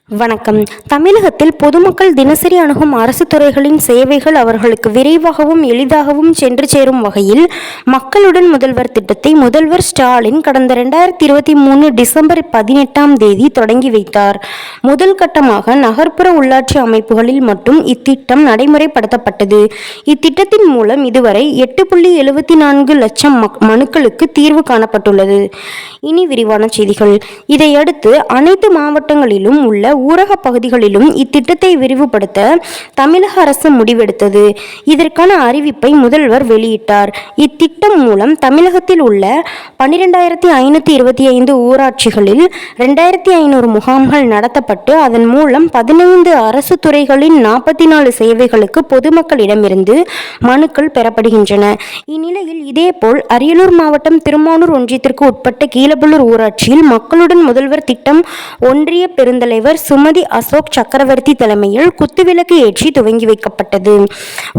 வணக்கம். தமிழகத்தில் பொதுமக்கள் தினசரி அணுகும் அரசு துறைகளின் சேவைகள் அவர்களுக்கு விரைவாகவும் எளிதாகவும் சென்று சேரும் வகையில் மக்களுடன் முதல்வர் திட்டத்தை முதல்வர் ஸ்டாலின் கடந்த 2023 டிசம்பர் 18 தொடங்கி வைத்தார். முதல் கட்டமாக நகர்ப்புற உள்ளாட்சி அமைப்புகளில் மட்டும் இத்திட்டம் நடைமுறைப்படுத்தப்பட்டது. இத்திட்டத்தின் மூலம் இதுவரை 8.74 லட்சம் மனுக்களுக்கு தீர்வு காணப்பட்டுள்ளது. இனி விரிவான செய்திகள். இதையடுத்து அனைத்து மாவட்டங்களிலும் உள்ள ஊரக பகுதிகளிலும் இத்திட்டத்தை விரிவுபடுத்த தமிழக அரசு முடிவெடுத்தது. இதற்கான அறிவிப்பை முதல்வர் வெளியிட்டார். இத்திட்டம் மூலம் தமிழகத்தில் உள்ள 12,525 ஊராட்சிகளில் 2,500 முகாம்கள் நடத்தப்பட்டு அதன் மூலம் 15 அரசு துறைகளின் 44 சேவைகளுக்கு பொதுமக்களிடமிருந்து மனுக்கள் பெறப்படுகின்றன. இந்நிலையில் இதேபோல் அரியலூர் மாவட்டம் திருமானூர் ஒன்றியத்திற்கு உட்பட்ட கீழப்பள்ளூர் ஊராட்சியில் மக்களுடன் முதல்வர் திட்டம் ஒன்றிய பெருந்தலைவர் சுமதி அசோக் சக்கரவர்த்தி தலைமையில் குத்துவிளக்கு ஏற்றி துவங்கி வைக்கப்பட்டது.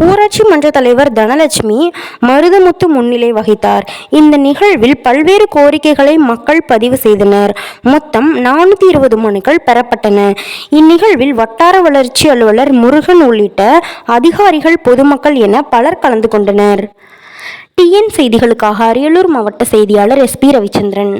ஊராட்சி மன்ற தலைவர் தனலட்சுமி மருதமுத்து முன்னிலை வகித்தார். இந்த நிகழ்வில் பல்வேறு கோரிக்கைகளை மக்கள் பதிவு செய்தனர். மொத்தம் 420 மனுக்கள் பெறப்பட்டன. இந்நிகழ்வில் வட்டார வளர்ச்சி அலுவலர் முருகன் உள்ளிட்ட அதிகாரிகள், பொதுமக்கள் என பலர் கலந்து கொண்டனர். TN செய்திகளுக்காக அரியலூர் மாவட்ட செய்தியாளர் SP ரவிச்சந்திரன்.